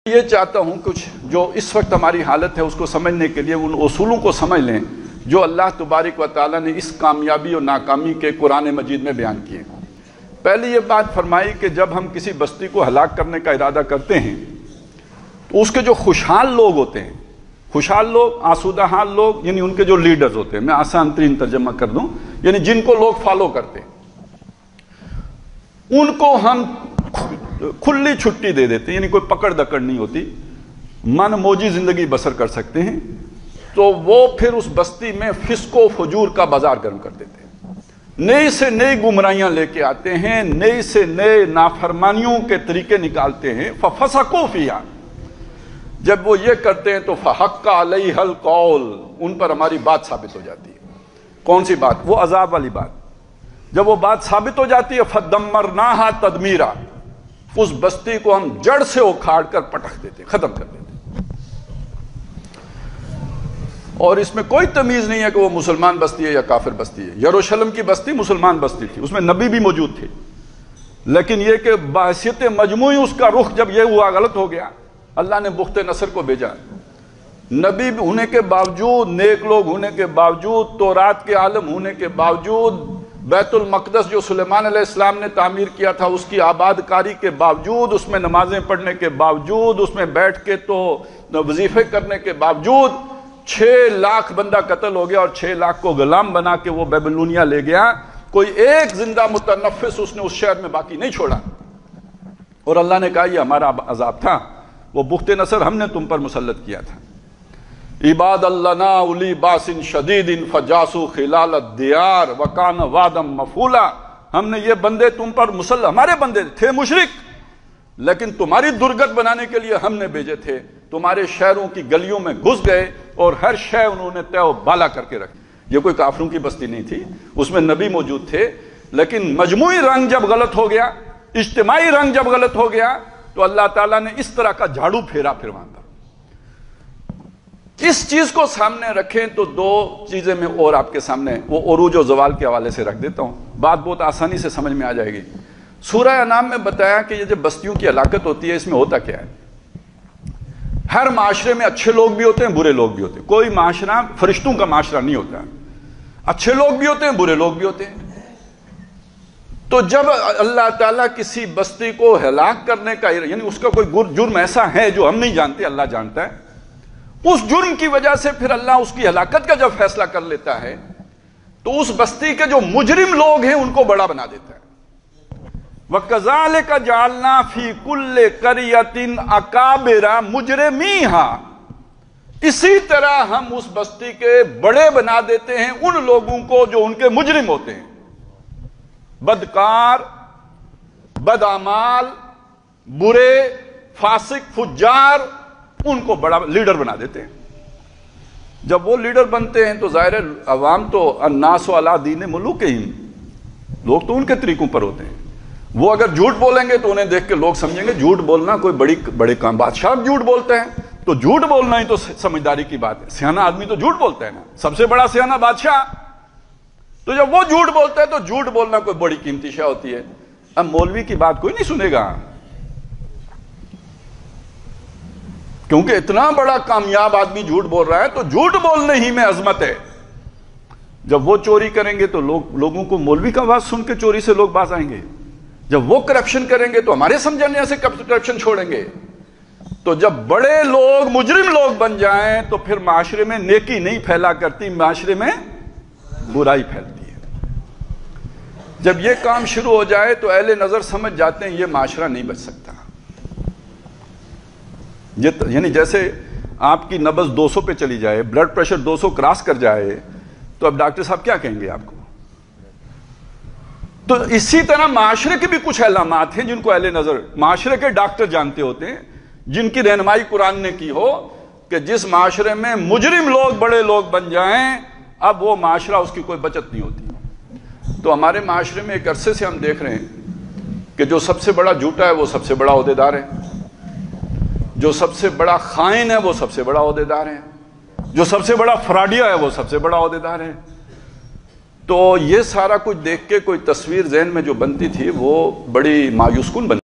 یہ چاہتا ہوں کچھ جو اس وقت ہماری حالت ہے اس کو سمجھنے کے لیے ان اصولوں کو سمجھ لیں جو اللہ تبارک و تعالیٰ نے اس کامیابی اور ناکامی کے قرآن مجید میں بیان کیے۔ پہلی یہ بات فرمائی کہ جب ہم کسی بستی کو ہلاک کرنے کا ارادہ کرتے ہیں تو اس کے جو خوشحال لوگ ہوتے ہیں، خوشحال لوگ، آسودہ حال لوگ، یعنی ان کے جو لیڈرز ہوتے ہیں، میں آسان ترین ترجمہ کر دوں، یعنی جن کو لوگ فالو کرتے ہیں، ان کو ہم کھلی چھٹی دے دیتے ہیں، یعنی کوئی پکڑ دکڑ نہیں ہوتی، من موجی زندگی بسر کر سکتے ہیں، تو وہ پھر اس بستی میں فسق و فجور کا بازار گرم کر دیتے ہیں، نئی سے نئی گمراہیاں لے کے آتے ہیں، نئی سے نئے نافرمانیوں کے طریقے نکالتے ہیں۔ فَفَسَقُوا فِيهَا، جب وہ یہ کرتے ہیں تو فَحَقَّ عَلَيْهَا الْقَوْلُ، ان پر ہماری بات ثابت ہو جاتی ہے۔ کون سی بات؟ وہ عذاب والی بات۔ جب وہ بات ثابت ہو جاتی ہے فَدَمَّرْنَاهَا تَدْمِيرًا، اس بستی کو ہم جڑ سے اکھاڑ کر پٹخ دیتے، ختم کر دیتے۔ اور اس میں کوئی تمیز نہیں ہے کہ وہ مسلمان بستی ہے یا کافر بستی ہے۔ یروشلم کی بستی مسلمان بستی تھی، اس میں نبی بھی موجود تھے، لیکن یہ کہ بحیثیت مجموعی اس کا رخ جب یہ ہوا غلط ہو گیا، اللہ نے بخت نصر کو بھیجا۔ نبی ہونے کے باوجود، نیک لوگ ہونے کے باوجود، تورات کے عالم ہونے کے باوجود، بیت المقدس جو سلیمان علیہ السلام نے تعمیر کیا تھا اس کی آباد کاری کے باوجود، اس میں نمازیں پڑھنے کے باوجود، اس میں بیٹھ کے تو وظیفے کرنے کے باوجود 6 لاکھ بندہ قتل ہو گیا، اور 6 لاکھ کو غلام بنا کے وہ بیبلونیا لے گیا۔ کوئی ایک زندہ متنفس اس نے اس شہر میں باقی نہیں چھوڑا، اور اللہ نے کہا یہ ہمارا عذاب تھا، وہ بخت نصر ہم نے تم پر مسلط کیا تھا۔ عباد لنا اولی باس شدید فجاسوا خلال الدیار وکان وعدا مفعولا، ہم نے یہ بندے تم پر مسلط، ہمارے بندے تھے مشرک، لیکن تمہاری درگت بنانے کے لیے ہم نے بھیجے تھے، تمہارے شہروں کی گلیوں میں گھس گئے اور ہر شے انہوں نے تہ و بالا کر کے رکھی۔ یہ کوئی کافروں کی بستی نہیں تھی، اس میں نبی موجود تھے، لیکن مجموعی رنگ جب غلط ہو گیا، اجتماعی رنگ جب غلط ہو گیا، تو اللہ تعالیٰ نے اس طرح کا جھاڑو پھیرا پھر وہاں پر۔ اس چیز کو سامنے رکھیں تو 2 چیزیں میں اور آپ کے سامنے وہ عروج و زوال کے حوالے سے رکھ دیتا ہوں، بات بہت آسانی سے سمجھ میں آ جائے گی۔ سورہ انعام میں بتایا کہ یہ جب بستیوں کی ہلاکت ہوتی ہے، اس میں ہوتا کیا ہے؟ ہر معاشرے میں اچھے لوگ بھی ہوتے ہیں، برے لوگ بھی ہوتے ہیں، کوئی معاشرہ فرشتوں کا معاشرہ نہیں ہوتا، اچھے لوگ بھی ہوتے ہیں، برے لوگ بھی ہوتے ہیں۔ تو جب اللہ تعالیٰ کسی بستی کو ہلاک کرنے کا، یعنی اس کا کوئی جرم ایسا ہے جو ہم نہیں جانتے، اللہ جانتا ہے، اس جرم کی وجہ سے پھر اللہ اس کی ہلاکت کا جب فیصلہ کر لیتا ہے تو اس بستی کے جو مجرم لوگ ہیں ان کو بڑا بنا دیتا ہے۔ وَكَذَلِكَ جَعَلْنَا فِي كُلِّ قَرْيَةٍ أَكَابِرَ مُجْرِمِيهَا، اسی طرح ہم اس بستی کے بڑے بنا دیتے ہیں ان لوگوں کو جو ان کے مجرم ہوتے ہیں، بدکار، بدعمال، برے، فاسق، فجار، ان کو بڑا لیڈر بنا دیتے ہیں۔ جب وہ لیڈر بنتے ہیں تو ظاہر عوام تو الناس علی دین ملوکہم، لوگ تو ان کے طریقوں پر ہوتے ہیں۔ وہ اگر جھوٹ بولیں گے تو انہیں دیکھ کے لوگ سمجھیں گے جھوٹ بولنا کوئی بڑے کام، بادشاہ جھوٹ بولتے ہیں تو جھوٹ بولنا ہی تو سمجھداری کی بات ہے، سیانا آدمی تو جھوٹ بولتا ہے نا، سب سے بڑا سیانا بادشاہ۔ تو جب وہ جھوٹ بولتے ہیں تو جھوٹ بولنا کوئی بڑی قیمتی شے ہوتی ہے۔ اب مولوی کی بات کوئی نہیں سنے گا، کیونکہ اتنا بڑا کامیاب آدمی جھوٹ بول رہا ہے تو جھوٹ بولنے ہی میں عظمت ہے۔ جب وہ چوری کریں گے تو لوگوں کو مولوی کا آواز سن کے چوری سے لوگ باز آئیں گے، جب وہ کرپشن کریں گے تو ہمارے سمجھنے سے کرپشن چھوڑیں گے۔ تو جب بڑے لوگ مجرم لوگ بن جائیں تو پھر معاشرے میں نیکی نہیں پھیلا کرتی، معاشرے میں برائی پھیلتی ہے۔ جب یہ کام شروع ہو جائے تو اہل نظر سمجھ جاتے ہیں یہ معاشرہ نہیں بچ سکتا۔ یعنی جیسے آپ کی نبض 200 پہ چلی جائے، بلڈ پریشر 200 کراس کر جائے تو اب ڈاکٹر صاحب کیا کہیں گے آپ کو؟ تو اسی طرح معاشرے کے بھی کچھ علامات ہیں جن کو اہل نظر، معاشرے کے ڈاکٹر جانتے ہوتے ہیں، جن کی رہنمائی قرآن نے کی ہو کہ جس معاشرے میں مجرم لوگ بڑے لوگ بن جائیں اب وہ معاشرہ اس کی کوئی بچت نہیں ہوتی۔ تو ہمارے معاشرے میں ایک عرصے سے ہم دیکھ رہے ہیں کہ جو سب سے بڑا جھوٹا ہے وہ سب سے بڑا عہدیدار ہے، جو سب سے بڑا خائن ہے وہ سب سے بڑا عہدیدار ہے، جو سب سے بڑا فراڈیا ہے وہ سب سے بڑا عہدیدار ہے۔ تو یہ سارا کچھ دیکھ کے کوئی تصویر ذہن میں جو بنتی تھی وہ بڑی مایوس کن بنتی